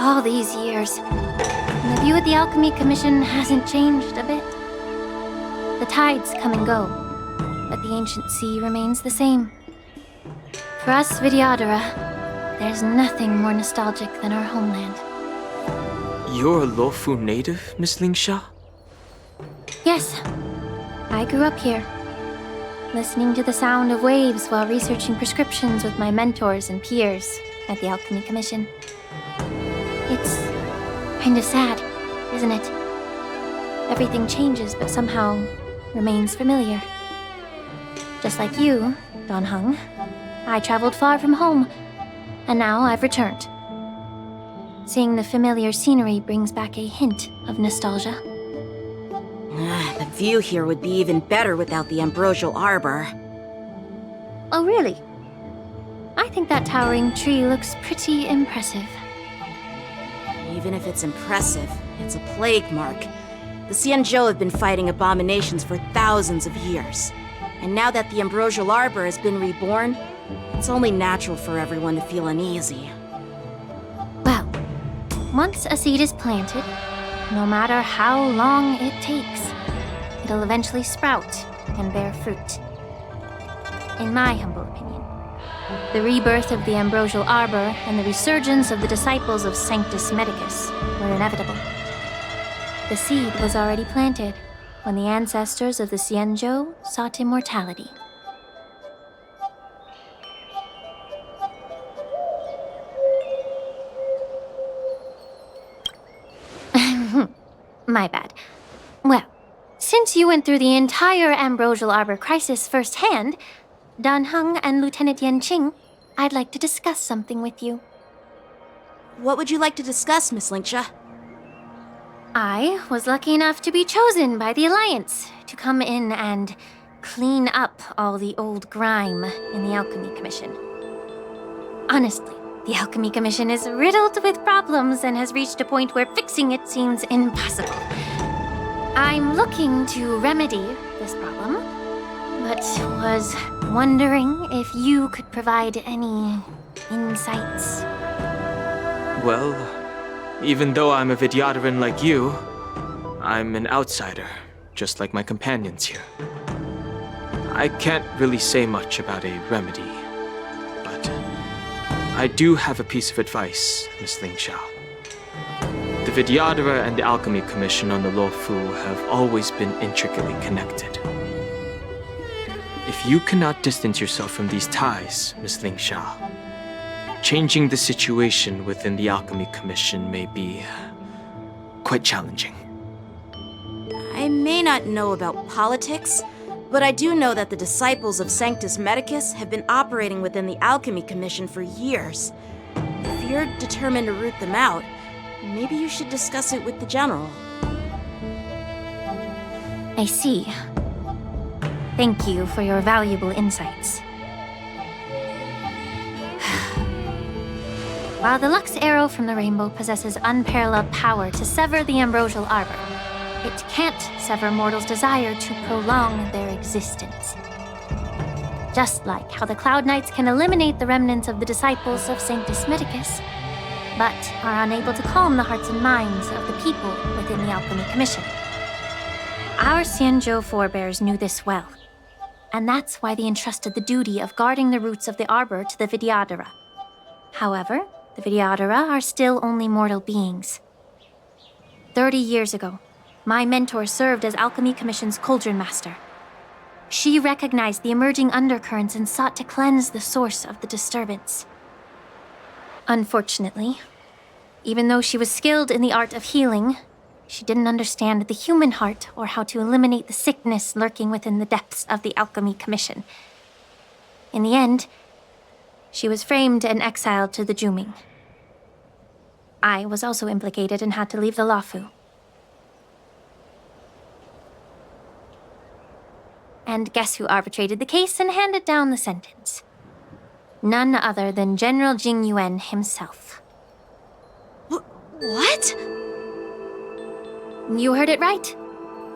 All these years, and the view at the Alchemy Commission hasn't changed a bit. The tides come and go, but the ancient sea remains the same. For us Vidyadhara, there's nothing more nostalgic than our homeland. You're a Luofu native, Miss Lingsha? Yes, I grew up here, listening to the sound of waves while researching prescriptions with my mentors and peers at the Alchemy Commission. It's kind of sad, isn't it? Everything changes, but somehow remains familiar. Just like you, Don Hung, I traveled far from home, and now I've returned. Seeing the familiar scenery brings back a hint of nostalgia. The view here would be even better without the ambrosial arbor. Oh, really? I think that towering tree looks pretty impressive. Even if it's impressive, it's a plague mark. The Xianzhou have been fighting abominations for thousands of years. And now that the ambrosial arbor has been reborn, it's only natural for everyone to feel uneasy. Well, once a seed is planted, no matter how long it takes, it'll eventually sprout and bear fruit. In my humble opinion, the rebirth of the ambrosial arbor and the resurgence of the disciples of Sanctus Medicus were inevitable. The seed was already planted when the ancestors of the Xianzhou sought immortality. My bad. Well, since you went through the entire ambrosial arbor crisis firsthand, Dan Heng and Lieutenant Yanqing, I'd like to discuss something with you. What would you like to discuss, Miss Lingsha? I was lucky enough to be chosen by the Alliance to come in and clean up all the old grime in the Alchemy Commission. Honestly, the Alchemy Commission is riddled with problems and has reached a point where fixing it seems impossible. I'm looking to remedy this problem, but was wondering if you could provide any insights. Well, even though I'm a Vidyadharan like you, I'm an outsider, just like my companions here. I can't really say much about a remedy, but I do have a piece of advice, Miss Lingsha. The Vidyadhara and the Alchemy Commission on the Luofu have always been intricately connected. If you cannot distance yourself from these ties, Miss Lingsha, changing the situation within the Alchemy Commission may be quite challenging. I may not know about politics, but I do know that the disciples of Sanctus Medicus have been operating within the Alchemy Commission for years. If you're determined to root them out, maybe you should discuss it with the General. I see. Thank you for your valuable insights. While the Lux Arrow from the Rainbow possesses unparalleled power to sever the ambrosial arbor, it can't sever mortals' desire to prolong their existence. Just like how the Cloud Knights can eliminate the remnants of the disciples of Sanctus Medicus, but are unable to calm the hearts and minds of the people within the Alchemy Commission. Our Xianzhou forebears knew this well, and that's why they entrusted the duty of guarding the roots of the arbor to the Vidyadhara. However, the Vidyadhara are still only mortal beings. 30 years ago, my mentor served as Alchemy Commission's Cauldron Master. She recognized the emerging undercurrents and sought to cleanse the source of the disturbance. Unfortunately, even though she was skilled in the art of healing, she didn't understand the human heart or how to eliminate the sickness lurking within the depths of the Alchemy Commission. In the end, she was framed and exiled to the Juming. I was also implicated and had to leave the Luofu. And guess who arbitrated the case and handed down the sentence? None other than General Jing Yuan himself. What? You heard it right.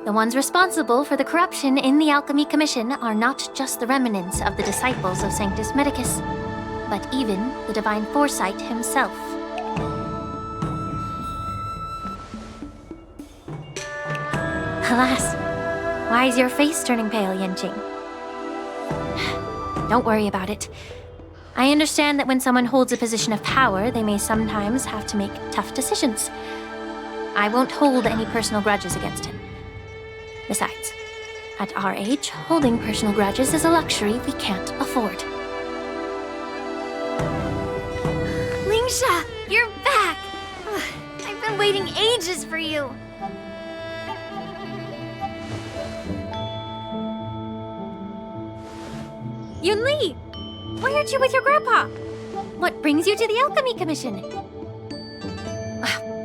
The ones responsible for the corruption in the Alchemy Commission are not just the remnants of the disciples of Sanctus Medicus, but even the Divine Foresight himself. Alas, why is your face turning pale, Yanqing? Don't worry about it. I understand that when someone holds a position of power, they may sometimes have to make tough decisions. I won't hold any personal grudges against him. Besides, at our age, holding personal grudges is a luxury we can't afford. Lingsha, you're back! I've been waiting ages for you. Yunli! Why aren't you with your grandpa? What brings you to the Alchemy Commission?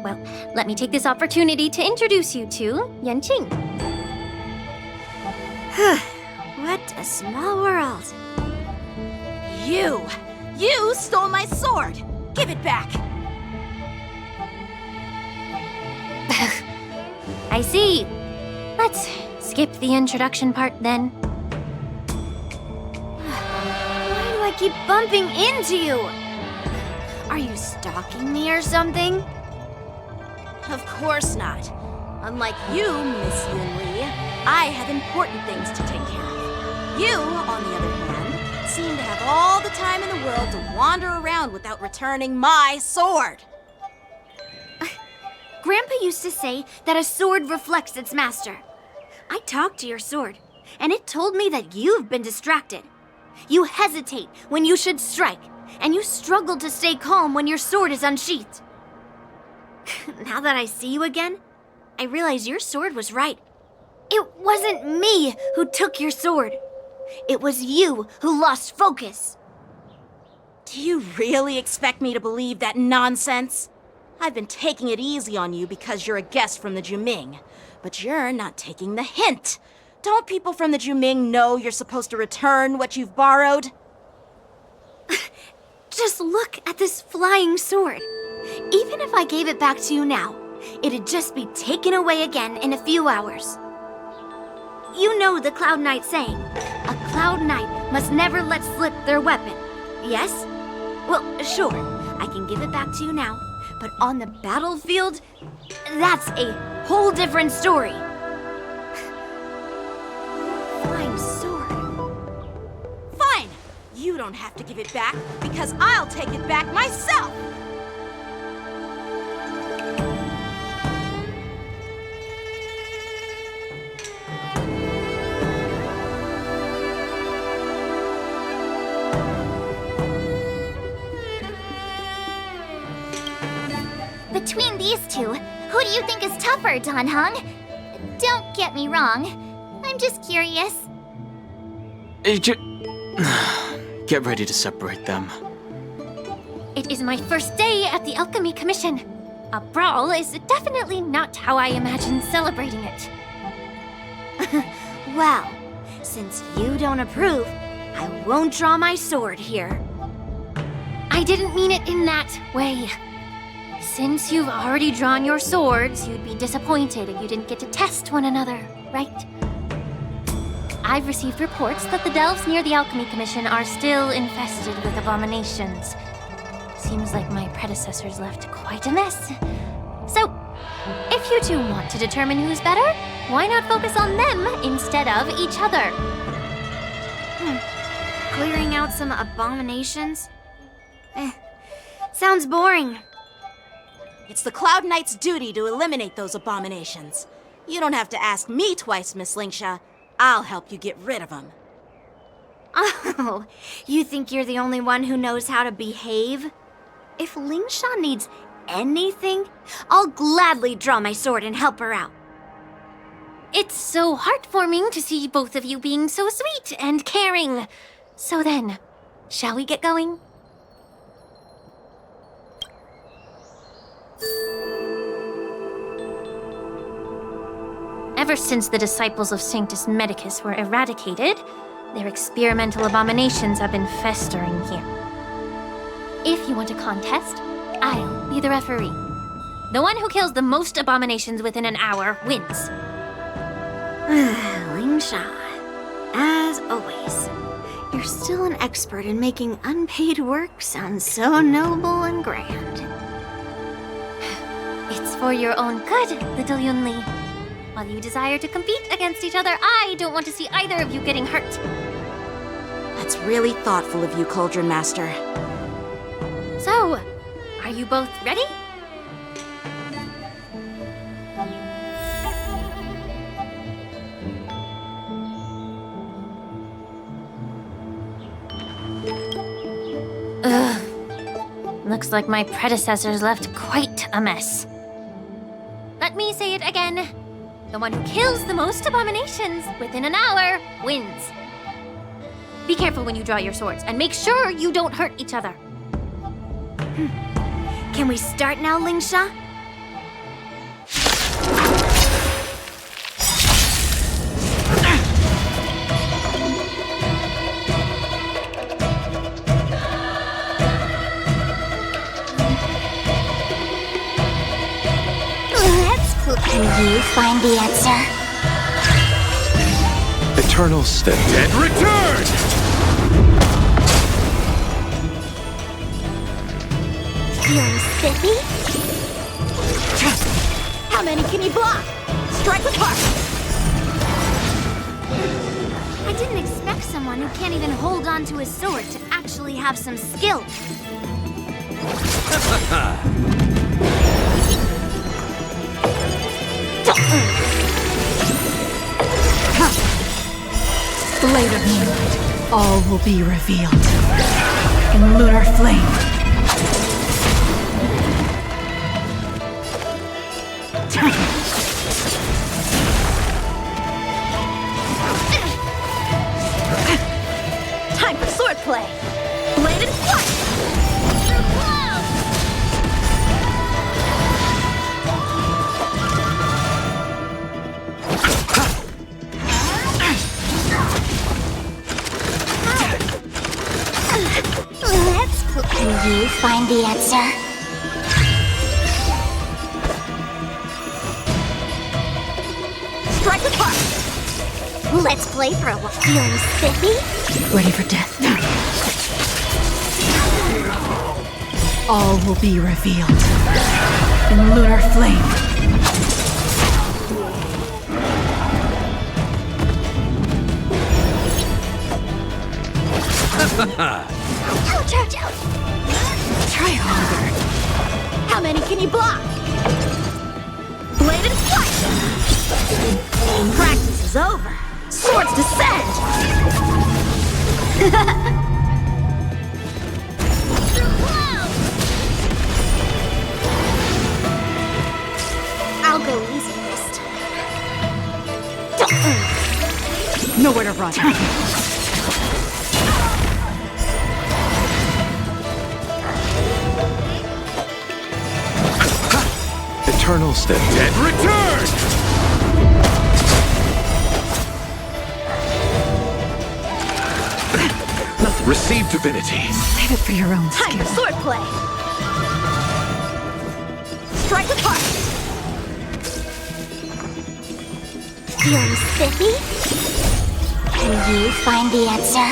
Well, let me take this opportunity to introduce you to Yanqing. What a small world. You stole my sword! Give it back! I see. Let's skip the introduction part then. Why do I keep bumping into you? Are you stalking me or something? Of course not. Unlike you, Miss Yunli, I have important things to take care of. You, on the other hand, seem to have all the time in the world to wander around without returning my sword. Grandpa used to say that a sword reflects its master. I talked to your sword, and it told me that you've been distracted. You hesitate when you should strike, and you struggle to stay calm when your sword is unsheathed. Now that I see you again, I realize your sword was right. It wasn't me who took your sword. It was you who lost focus. Do you really expect me to believe that nonsense? I've been taking it easy on you because you're a guest from the Juming, but you're not taking the hint. Don't people from the Juming know you're supposed to return what you've borrowed? Just look at this flying sword. Even if I gave it back to you now, it'd just be taken away again in a few hours. You know the Cloud Knight saying, a Cloud Knight must never let slip their weapon, yes? Well, sure, I can give it back to you now, but on the battlefield, that's a whole different story. Flying sword. Fine! You don't have to give it back, because I'll take it back myself! Between these two, who do you think is tougher, Dan Heng? Don't get me wrong. I'm just curious. Get ready to separate them. It is my first day at the Alchemy Commission. A brawl is definitely not how I imagine celebrating it. Well, since you don't approve, I won't draw my sword here. I didn't mean it in that way. Since you've already drawn your swords, you'd be disappointed if you didn't get to test one another, right? I've received reports that the delves near the Alchemy Commission are still infested with abominations. Seems like my predecessors left quite a mess. So, if you two want to determine who's better, why not focus on them instead of each other? Clearing out some abominations? Sounds boring. It's the Cloud Knight's duty to eliminate those abominations. You don't have to ask me twice, Miss Lingsha. I'll help you get rid of them. Oh, you think you're the only one who knows how to behave? If Lingsha needs anything, I'll gladly draw my sword and help her out. It's so heartwarming to see both of you being so sweet and caring. So then, shall we get going? Ever since the disciples of Sanctus Medicus were eradicated, their experimental abominations have been festering here. If you want a contest, I'll be the referee. The one who kills the most abominations within an hour wins. Lingsha, as always, you're still an expert in making unpaid work sound so noble and grand. It's for your own good, little Yunli. While you desire to compete against each other, I don't want to see either of you getting hurt. That's really thoughtful of you, Cauldron Master. So, are you both ready? Ugh. Looks like my predecessors left quite a mess. Let me say it again. The one who kills the most abominations within an hour wins. Be careful when you draw your swords, and make sure you don't hurt each other. Can we start now, Lingsha? Can you find the answer? Eternal step. And return! Feeling spiffy? How many can you block? Strike with heart! I didn't expect someone who can't even hold on to his sword to actually have some skill. Blade of Moonlight, all will be revealed. In lunar flame. Time for swordplay! Blade and flight! Can you find the answer? Strike with heart! Let's play for a while. Feeling spiffy? Ready for death. All will be revealed. In lunar flame. Ouch, ouch, ouch! Try harder. How many can you block? Blade and flight! Practice is over. Swords descend! I'll go easy this time. Nowhere to run. Eternal step. And return! Receive divinity. Save it for your own Time for skill. swordplay! Strike with heart! Feeling spiffy? Can you find the answer?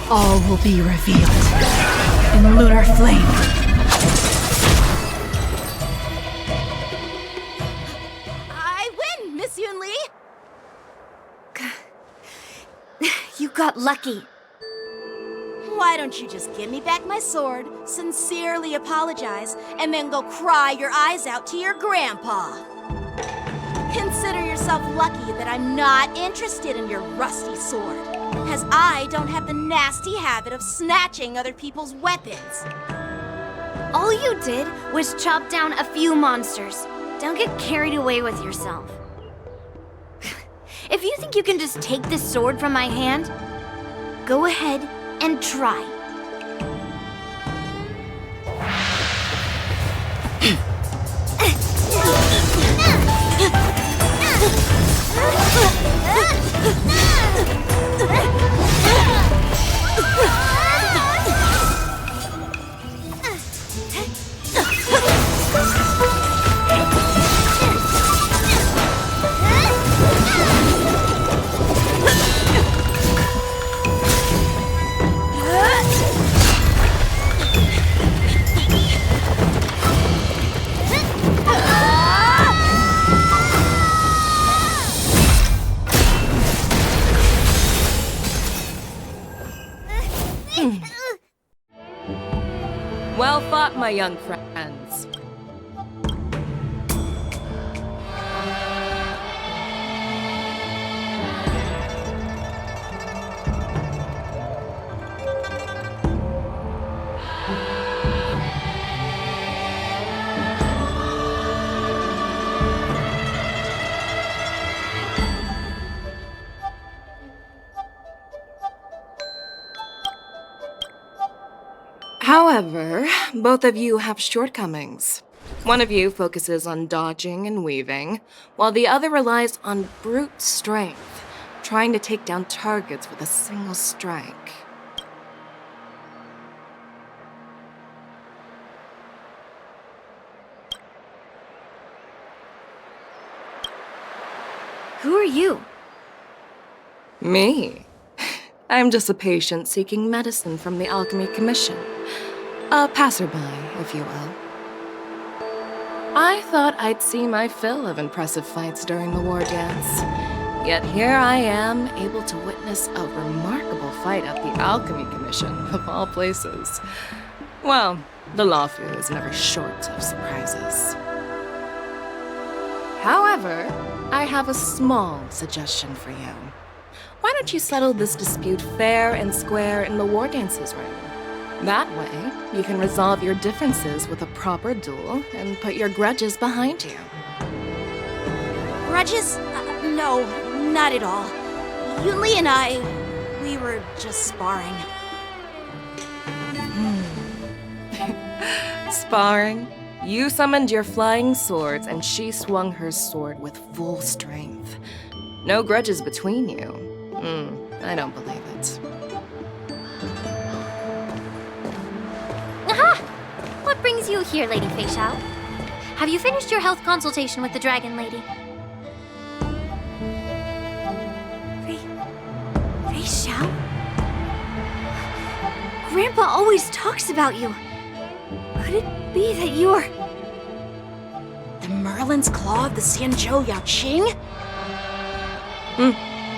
All will be revealed. In lunar flame. I win, Miss Yunli! You got lucky. Why don't you just give me back my sword, sincerely apologize, and then go cry your eyes out to your grandpa? Consider yourself lucky that I'm not interested in your rusty sword, as I don't have the nasty habit of snatching other people's weapons. All you did was chop down a few monsters. Don't get carried away with yourself. If you think you can just take this sword from my hand, go ahead and try. Well fought, my young friends. However, both of you have shortcomings. One of you focuses on dodging and weaving, while the other relies on brute strength, trying to take down targets with a single strike. Who are you? Me? I'm just a patient seeking medicine from the Alchemy Commission. A passerby, if you will. I thought I'd see my fill of impressive fights during the Wardance. Yet here I am, able to witness a remarkable fight at the Alchemy Commission, of all places. Well, the Lawfu is never short of surprises. However, I have a small suggestion for you. Why don't you settle this dispute fair and square in the Wardance's ring? That way, you can resolve your differences with a proper duel and put your grudges behind you. Grudges? No, not at all. Yunli and I, we were just sparring. Sparring? You summoned your flying swords and she swung her sword with full strength. No grudges between you. I don't believe it. Aha! What brings you here, Lady Feixiao? Have you finished your health consultation with the Dragon Lady? Feixiao? Grandpa always talks about you. Could it be that you're... The Merlin's Claw of the Xianzhou Yaoqing?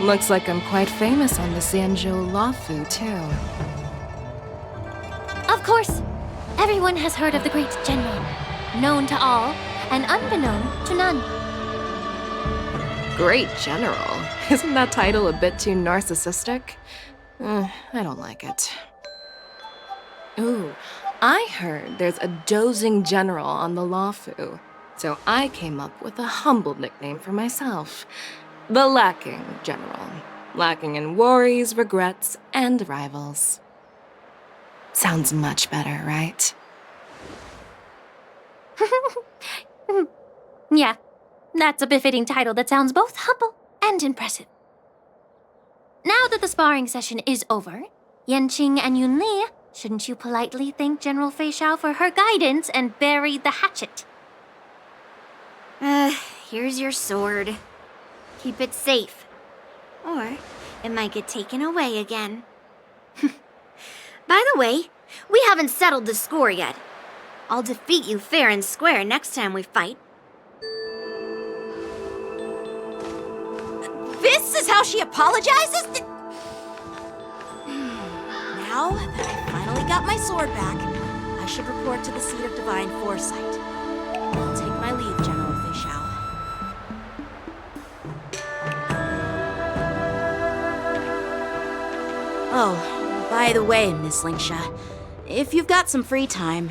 Looks like I'm quite famous on the Xianzhou Lawfu, too. Of course! Everyone has heard of the great general. Known to all, and unbeknown to none. Great General? Isn't that title a bit too narcissistic? I don't like it. Ooh, I heard there's a dozing general on the Lawfu, so I came up with a humble nickname for myself. The Lacking General. Lacking in worries, regrets, and rivals. Sounds much better, right? Yeah, that's a befitting title that sounds both humble and impressive. Now that the sparring session is over, Yanqing and Yunli, shouldn't you politely thank General Feixiao for her guidance and bury the hatchet? Here's your sword. Keep it safe. Or it might get taken away again. By the way, we haven't settled the score yet. I'll defeat you fair and square next time we fight. This is how she apologizes? Now that I finally got my sword back, I should report to the seat of divine foresight. I'll take my leave, General Feixiao. Oh, by the way, Miss Lingsha, if you've got some free time,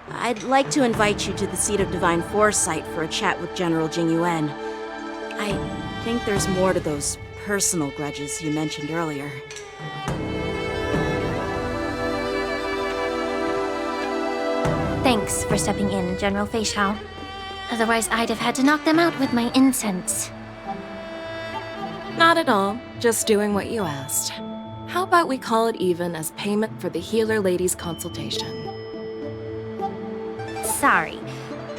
I'd like to invite you to the seat of divine foresight for a chat with General Jing Yuan. I think there's more to those personal grudges you mentioned earlier. Thanks for stepping in, General Feixiao. Otherwise, I'd have had to knock them out with my incense. Not at all. Just doing what you asked. How about we call it even as payment for the healer lady's consultation? Sorry,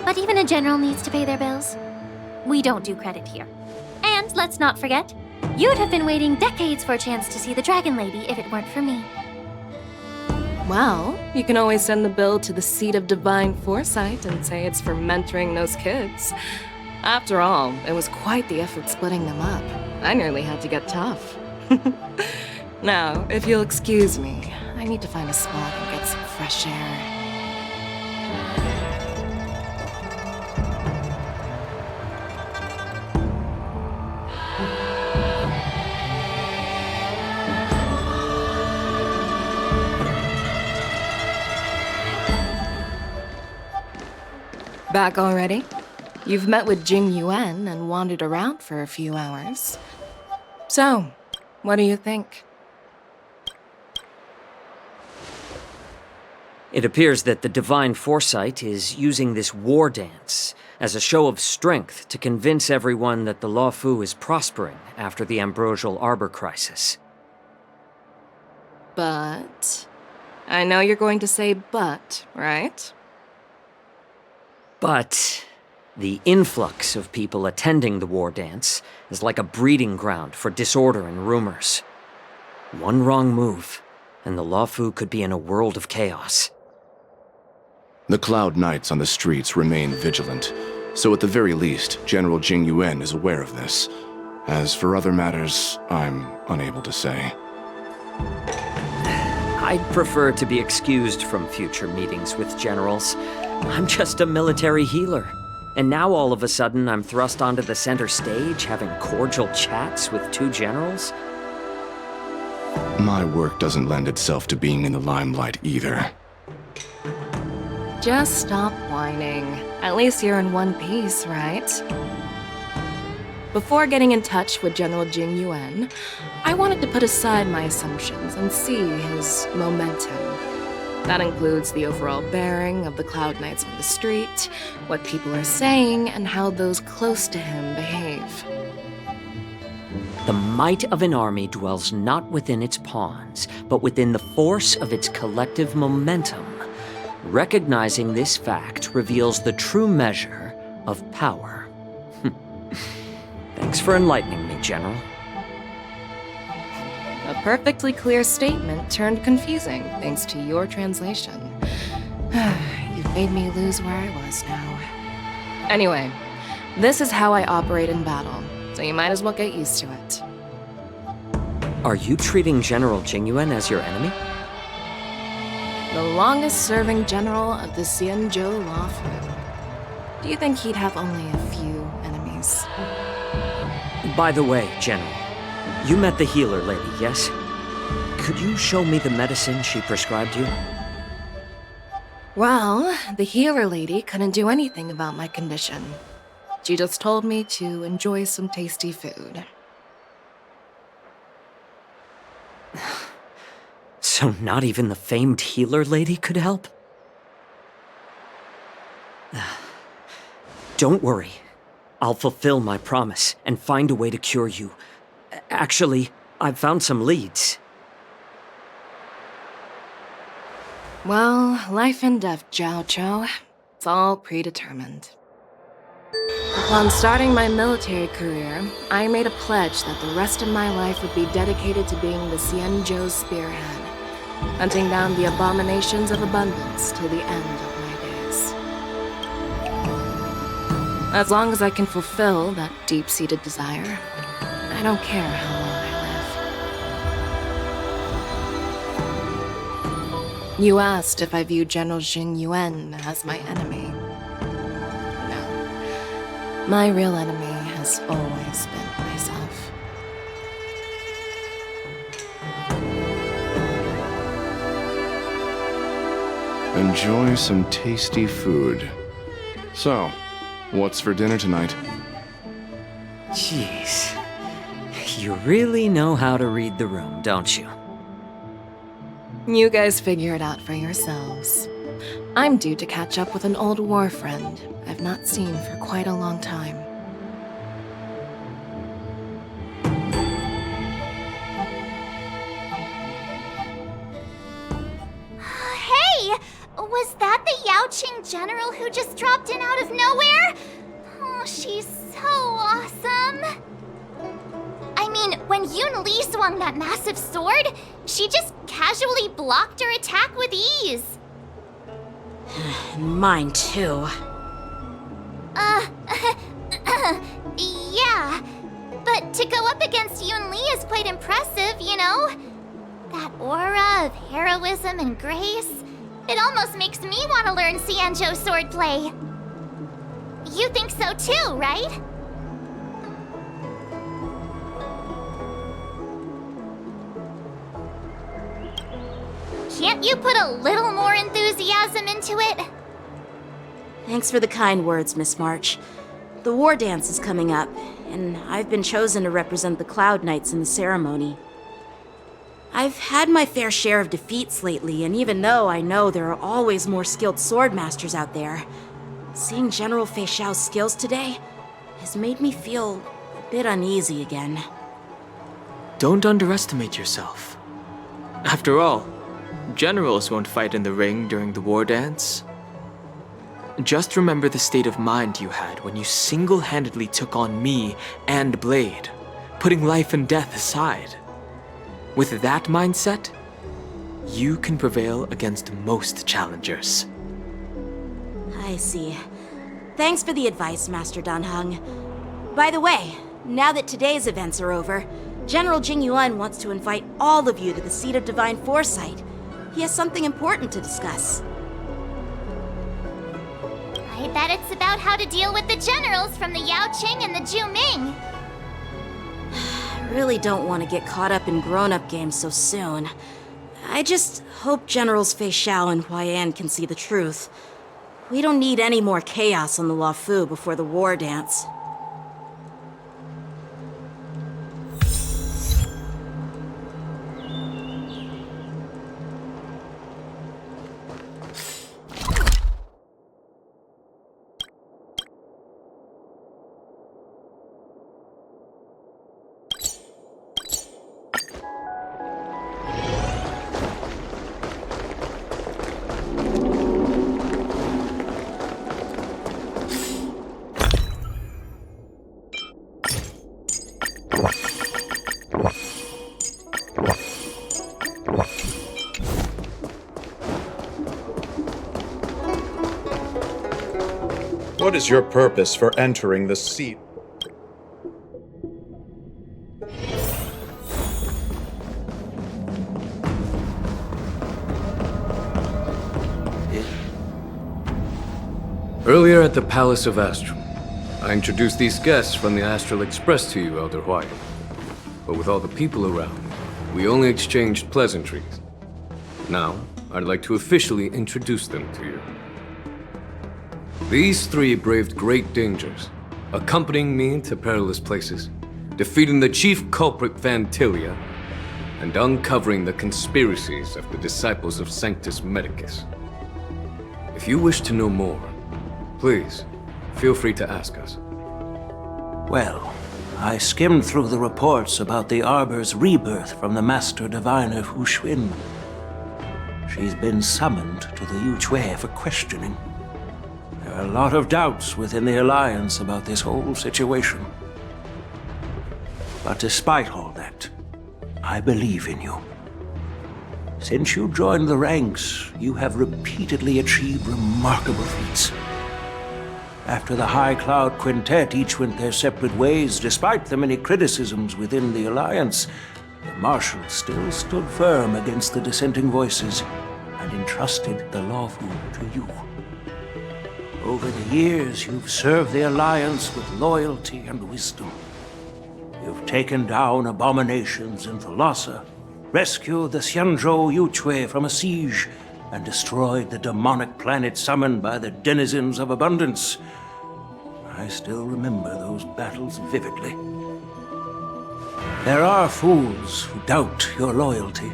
but even a general needs to pay their bills. We don't do credit here. And let's not forget, you'd have been waiting decades for a chance to see the Dragon Lady if it weren't for me. Well, you can always send the bill to the seat of divine foresight and say it's for mentoring those kids. After all, it was quite the effort splitting them up. I nearly had to get tough. Now, if you'll excuse me, I need to find a spot and get some fresh air. Back already? You've met with Jing Yuan and wandered around for a few hours. So, what do you think? It appears that the Divine Foresight is using this Wardance as a show of strength to convince everyone that the Luofu is prospering after the Ambrosial Arbor crisis. But... I know you're going to say but, right? But the influx of people attending the Wardance is like a breeding ground for disorder and rumors. One wrong move, and the Luofu could be in a world of chaos. The Cloud Knights on the streets remain vigilant, so at the very least, General Jing Yuan is aware of this. As for other matters, I'm unable to say. I'd prefer to be excused from future meetings with generals. I'm just a military healer. And now all of a sudden I'm thrust onto the center stage having cordial chats with two generals? My work doesn't lend itself to being in the limelight either. Just stop whining. At least you're in one piece, right? Before getting in touch with General Jing Yuan, I wanted to put aside my assumptions and see his momentum. That includes the overall bearing of the Cloud Knights on the street, what people are saying, and how those close to him behave. The might of an army dwells not within its pawns, but within the force of its collective momentum. Recognizing this fact reveals the true measure of power. Thanks for enlightening me, General. A perfectly clear statement turned confusing thanks to your translation. You've made me lose where I was now. Anyway, this is how I operate in battle, so you might as well get used to it. Are you treating General Jing Yuan as your enemy? The longest-serving general of the Xianzhou Luofu. Do you think he'd have only a few enemies? By the way, General, you met the healer lady, yes? Could you show me the medicine she prescribed you? Well, the healer lady couldn't do anything about my condition. She just told me to enjoy some tasty food. So not even the famed healer lady could help? Don't worry. I'll fulfill my promise and find a way to cure you. Actually, I've found some leads. Well, life and death, Jiaoqui. It's all predetermined. Upon starting my military career, I made a pledge that the rest of my life would be dedicated to being the Xianzhou spearhead, hunting down the abominations of abundance till the end of my days. As long as I can fulfill that deep-seated desire, I don't care how long I live. You asked if I view General Jing Yuan as my enemy. No. My real enemy has always been myself. Enjoy some tasty food. So, what's for dinner tonight? Jeez. You really know how to read the room, don't you? You guys figure it out for yourselves. I'm due to catch up with an old war friend I've not seen for quite a long time. Hey! Was that the Yaoqing general who just dropped in out of nowhere? Oh, she's so awesome! I mean, when Yunli swung that massive sword, she just casually blocked her attack with ease. Mine too. Yeah. But to go up against Yunli is quite impressive, you know? That aura of heroism and grace, it almost makes me want to learn Xianzhou swordplay. You think so too, right? Can't you put a little more enthusiasm into it? Thanks for the kind words, Miss March. The Wardance is coming up, and I've been chosen to represent the Cloud Knights in the ceremony. I've had my fair share of defeats lately, and even though I know there are always more skilled swordmasters out there, seeing General Feixiao's skills today has made me feel a bit uneasy again. Don't underestimate yourself. After all, generals won't fight in the ring during the war dance. Just remember the state of mind you had when you single-handedly took on me and Blade, putting life and death aside. With that mindset, you can prevail against most challengers. I see. Thanks for the advice, Master Danheng. By the way, now that today's events are over, General Jing Yuan wants to invite all of you to the Seat of Divine Foresight. He has something important to discuss. I bet it's about how to deal with the generals from the Yaoqing and the Juming. I really don't want to get caught up in grown-up games so soon. I just hope Generals Feixiao and Huaiyan can see the truth. We don't need any more chaos on the Luofu before the war dance. What is your purpose for entering the seat? Earlier at the Palace of Astral, I introduced these guests from the Astral Express to you, Elder Huaiyan. But with all the people around, we only exchanged pleasantries. Now, I'd like to officially introduce them to you. These three braved great dangers, accompanying me to perilous places, defeating the chief culprit Vantilia, and uncovering the conspiracies of the disciples of Sanctus Medicus. If you wish to know more, please, feel free to ask us. Well, I skimmed through the reports about the Arbor's rebirth from the Master Diviner Huaiyan. She's been summoned to the Yuan for questioning. There are a lot of doubts within the Alliance about this whole situation. But despite all that, I believe in you. Since you joined the ranks, you have repeatedly achieved remarkable feats. After the High Cloud Quintet each went their separate ways, despite the many criticisms within the Alliance, the Marshal still stood firm against the dissenting voices and entrusted the Luofu to you. Over the years, you've served the Alliance with loyalty and wisdom. You've taken down abominations in Thalassa, rescued the Xianzhou Yuan from a siege, and destroyed the demonic planet summoned by the denizens of abundance. I still remember those battles vividly. There are fools who doubt your loyalty.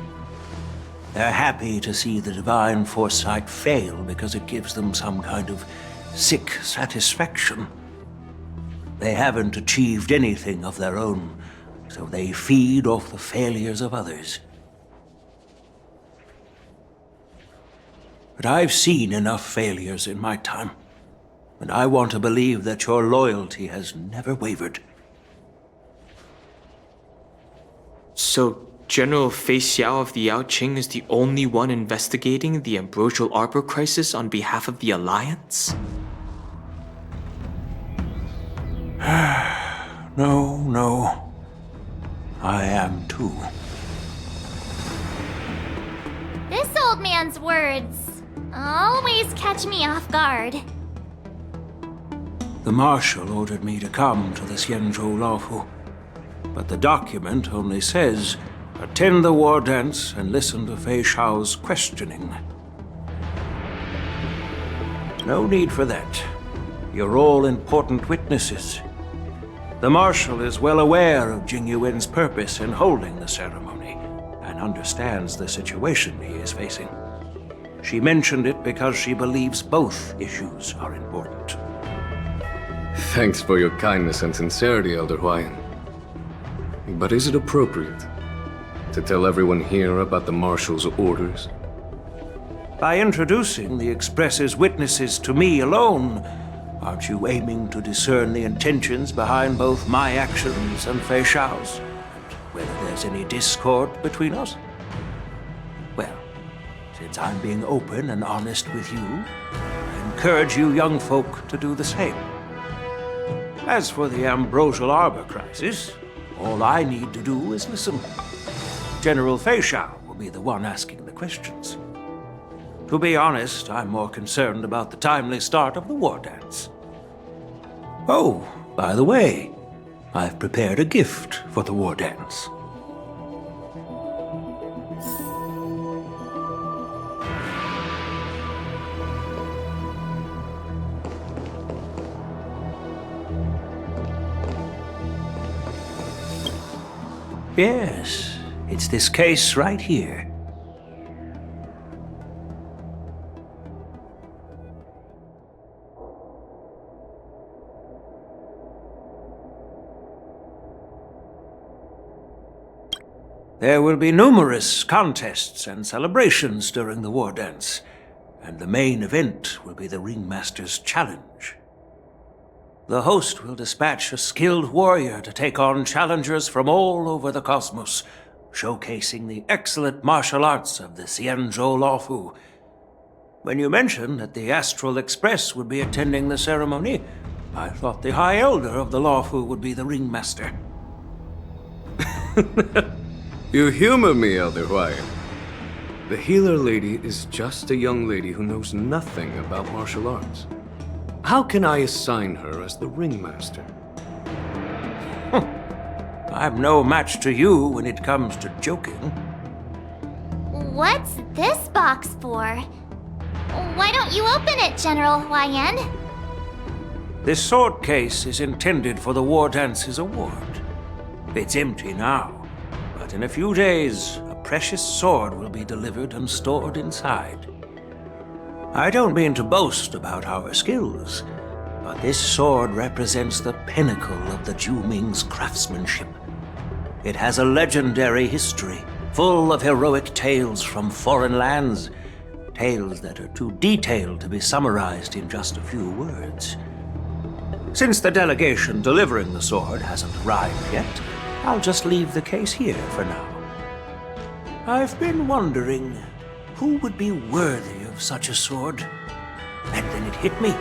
They're happy to see the divine foresight fail because it gives them some kind of sick satisfaction. They haven't achieved anything of their own, so they feed off the failures of others. But I've seen enough failures in my time, and I want to believe that your loyalty has never wavered. So, General Feixiao of the Yaoqing is the only one investigating the Ambrosial Arbor crisis on behalf of the Alliance? No. I am too. old man's words always catch me off guard. The Marshal ordered me to come to the Xianzhou Laofu, but the document only says, attend the war dance and listen to Feixiao's questioning. No need for that. You're all important witnesses. The Marshal is well aware of Jing Yuan's purpose in holding the ceremony, and understands the situation he is facing. She mentioned it because she believes both issues are important. Thanks for your kindness and sincerity, Elder Huaiyan. But is it appropriate to tell everyone here about the Marshal's orders? By introducing the Express's witnesses to me alone, aren't you aiming to discern the intentions behind both my actions and Feixiao's? And whether there's any discord between us? Well, since I'm being open and honest with you, I encourage you young folk to do the same. As for the Ambrosial Arbor crisis, all I need to do is listen. General Feixiao will be the one asking the questions. To be honest, I'm more concerned about the timely start of the war dance. Oh, by the way, I've prepared a gift for the war dance. Yes, it's this case right here. There will be numerous contests and celebrations during the war dance, and the main event will be the Ringmaster's Challenge. The host will dispatch a skilled warrior to take on challengers from all over the cosmos, showcasing the excellent martial arts of the Xianzhou Laofu. When you mentioned that the Astral Express would be attending the ceremony, I thought the High Elder of the Laofu would be the Ringmaster. You humor me, Elder Huaiyan. The healer lady is just a young lady who knows nothing about martial arts. How can I assign her as the ringmaster? I'm no match to you when it comes to joking. What's this box for? Why don't you open it, General Huaiyan? This sword case is intended for the War Dance's award. It's empty now, but in a few days, a precious sword will be delivered and stored inside. I don't mean to boast about our skills, but this sword represents the pinnacle of the Zhu-Ming's craftsmanship. It has a legendary history, full of heroic tales from foreign lands, tales that are too detailed to be summarized in just a few words. Since the delegation delivering the sword hasn't arrived yet, I'll just leave the case here for now. I've been wondering who would be worthy of such a sword. And then it hit me.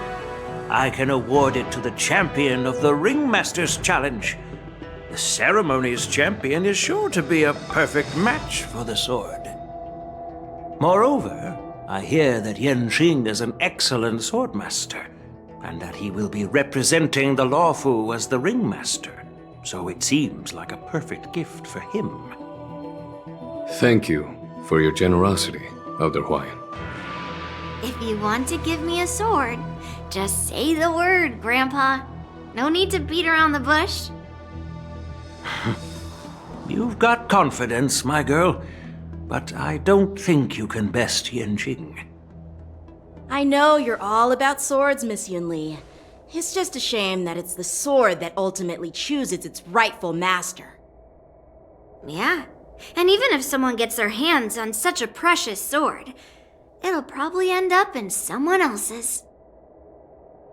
I can award it to the champion of the Ringmaster's Challenge. The ceremony's champion is sure to be a perfect match for the sword. Moreover, I hear that Yanqing is an excellent swordmaster, and that he will be representing the Laofu as the Ringmaster, so it seems like a perfect gift for him. Thank you for your generosity, Elder Huaiyan. If you want to give me a sword, just say the word, Grandpa. No need to beat around the bush. You've got confidence, my girl, but I don't think you can best Yanqing. I know you're all about swords, Miss Yunli. It's just a shame that it's the sword that ultimately chooses its rightful master. Yeah, and even if someone gets their hands on such a precious sword, it'll probably end up in someone else's.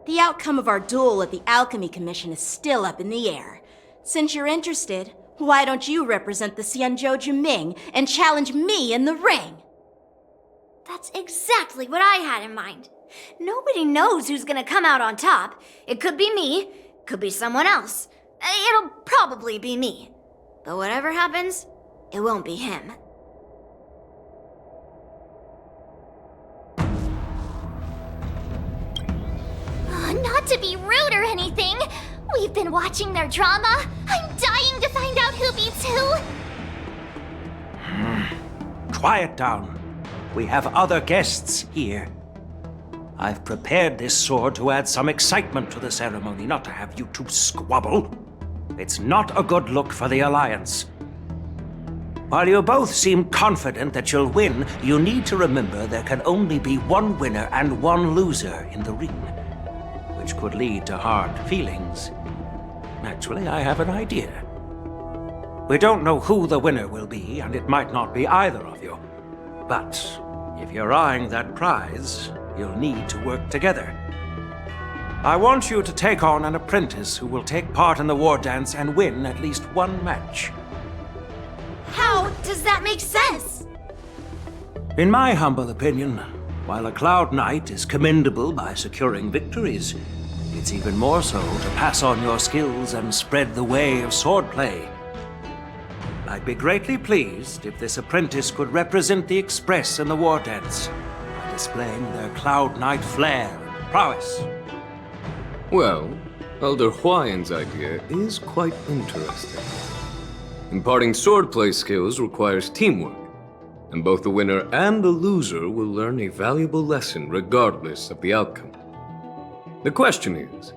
The outcome of our duel at the Alchemy Commission is still up in the air. Since you're interested, why don't you represent the Xianzhou Jiming and challenge me in the ring? That's exactly what I had in mind. Nobody knows who's gonna come out on top. It could be me, could be someone else. It'll probably be me. But whatever happens, it won't be him. We've been watching their drama. I'm dying to find out who beats who. Quiet down. We have other guests here. I've prepared this sword to add some excitement to the ceremony, not to have you two squabble. It's not a good look for the Alliance. While you both seem confident that you'll win, you need to remember there can only be one winner and one loser in the ring, which could lead to hard feelings. Actually, I have an idea. We don't know who the winner will be, and it might not be either of you. But if you're eyeing that prize, you'll need to work together. I want you to take on an apprentice who will take part in the Wardance and win at least one match. How does that make sense? In my humble opinion, while a Cloud Knight is commendable by securing victories, it's even more so to pass on your skills and spread the way of swordplay. I'd be greatly pleased if this apprentice could represent the Express in the Wardance by displaying their Cloud Knight flair and prowess. Well, Elder Huaiyan's idea is quite interesting. Imparting swordplay skills requires teamwork, and both the winner and the loser will learn a valuable lesson regardless of the outcome. The question is,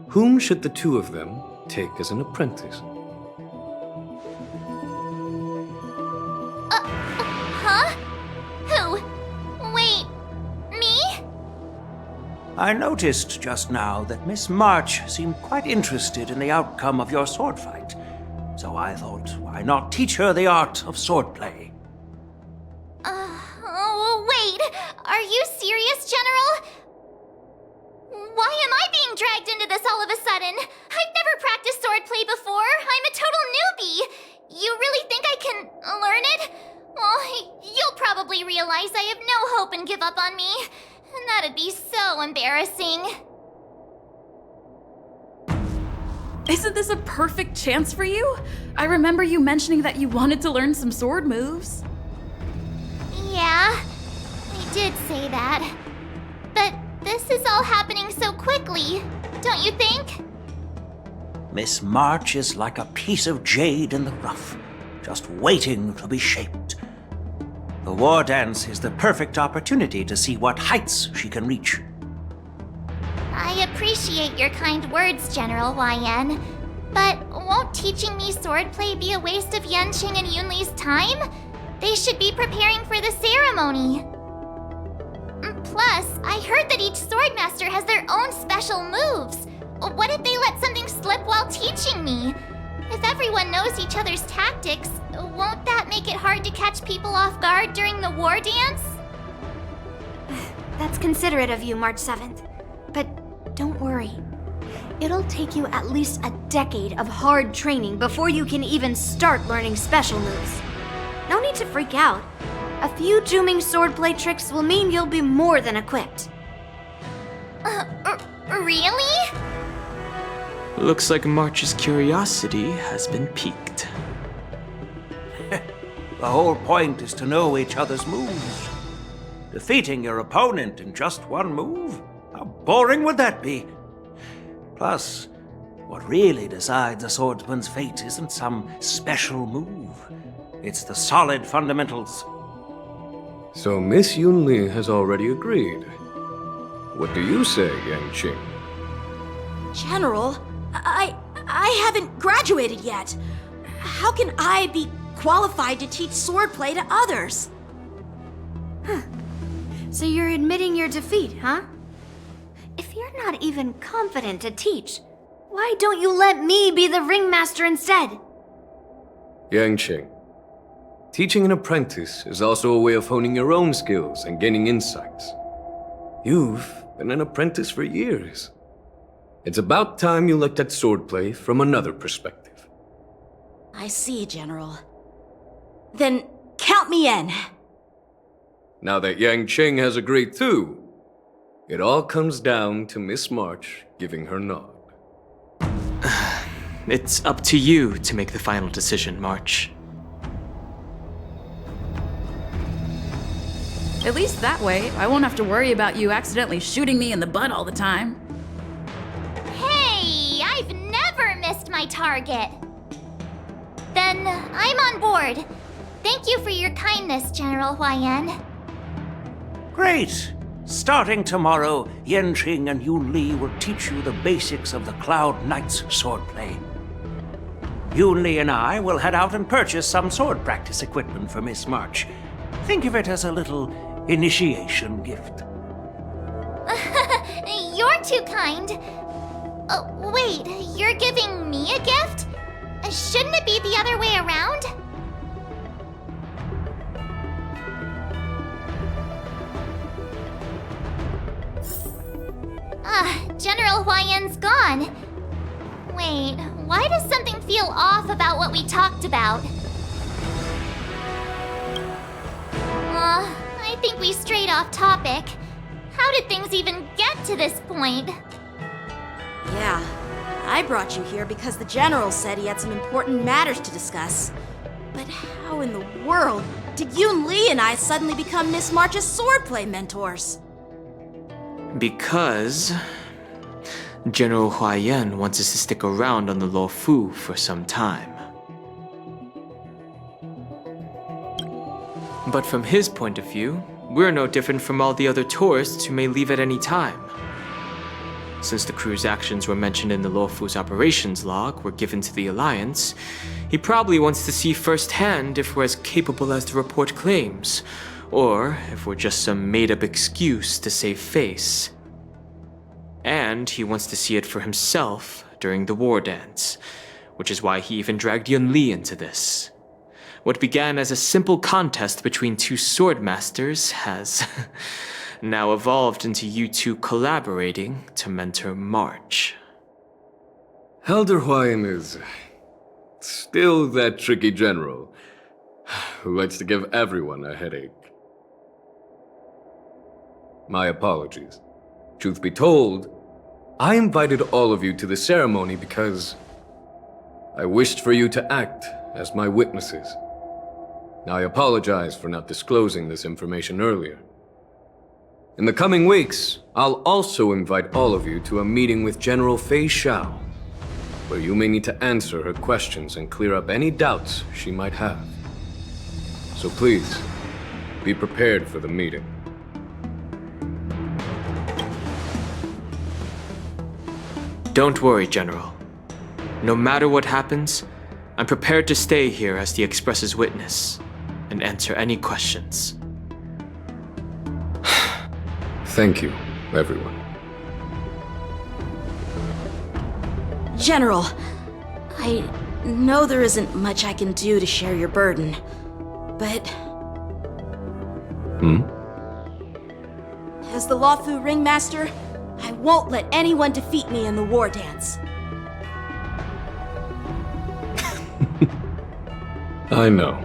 whom should the two of them take as an apprentice? Huh? Who? Wait, me? I noticed just now that Miss March seemed quite interested in the outcome of your sword fight. So I thought, why not teach her the art of swordplay? Wait, are you serious, General? Why am I being dragged into this all of a sudden? I've never practiced swordplay before. I'm a total newbie. You really think I can learn it? Well, you'll probably realize I have no hope and give up on me. And that'd be so embarrassing. Isn't this a perfect chance for you? I remember you mentioning that you wanted to learn some sword moves. Yeah, I did say that. But this is all happening so quickly, don't you think? Miss March is like a piece of jade in the rough, just waiting to be shaped. The Wardance is the perfect opportunity to see what heights she can reach. I appreciate your kind words, General Huaiyan. But won't teaching me swordplay be a waste of Yanqing and Yunli's time? They should be preparing for the ceremony. Plus, I heard that each swordmaster has their own special moves. What if they let something slip while teaching me? If everyone knows each other's tactics, won't that make it hard to catch people off guard during the war dance? That's considerate of you, March 7th. But don't worry. It'll take you at least a decade of hard training before you can even start learning special moves. No need to freak out. A few Juming swordplay tricks will mean you'll be more than equipped. Really? Looks like March's curiosity has been piqued. The whole point is to know each other's moves. Defeating your opponent in just one move? How boring would that be? Plus, what really decides a swordsman's fate isn't some special move. It's the solid fundamentals. So Miss Yunli has already agreed. What do you say, Yanqing? General, I haven't graduated yet. How can I be qualified to teach swordplay to others? So you're admitting your defeat, huh? If you're not even confident to teach, why don't you let me be the ringmaster instead? Yanqing, teaching an apprentice is also a way of honing your own skills and gaining insights. You've been an apprentice for years. It's about time you looked at swordplay from another perspective. I see, General. Then count me in. Now that Yanqing has agreed too, it all comes down to Miss March giving her nod. It's up to you to make the final decision, March. At least that way, I won't have to worry about you accidentally shooting me in the butt all the time. Hey, I've my target. Then I'm on board. Thank you for your kindness, General Huaiyan. Great! Starting tomorrow, Yanqing and Yunli will teach you the basics of the Cloud Knight's swordplay. Yunli and I will head out and purchase some sword practice equipment for Miss March. Think of it as a little initiation gift. You're too kind. Wait, you're giving me a gift? Shouldn't it be the other way around? General Huaiyan's gone. Wait, why does something feel off about what we talked about? I think we strayed off topic. How did things even get to this point? Yeah, I brought you here because the General said he had some important matters to discuss. But how in the world did Yunli and I suddenly become Miss March's swordplay mentors? Because General Huaiyan wants us to stick around on the Luofu for some time. But from his point of view, we're no different from all the other tourists who may leave at any time. Since the crew's actions were mentioned in the Luofu's operations log were given to the Alliance, he probably wants to see firsthand if we're as capable as the report claims, or if we're just some made-up excuse to save face. And he wants to see it for himself during the Wardance, which is why he even dragged Yunli into this. What began as a simple contest between two swordmasters has now evolved into you two collaborating to mentor March. Elder Huaiyan is still that tricky general who likes to give everyone a headache. My apologies. Truth be told, I invited all of you to the ceremony because I wished for you to act as my witnesses. Now, I apologize for not disclosing this information earlier. In the coming weeks, I'll also invite all of you to a meeting with General Feixiao, where you may need to answer her questions and clear up any doubts she might have. So please, be prepared for the meeting. Don't worry, General. No matter what happens, I'm prepared to stay here as the Express's witness and answer any questions. Thank you, everyone. General, I know there isn't much I can do to share your burden, but... As the Luofu Ringmaster, I won't let anyone defeat me in the Wardance. I know.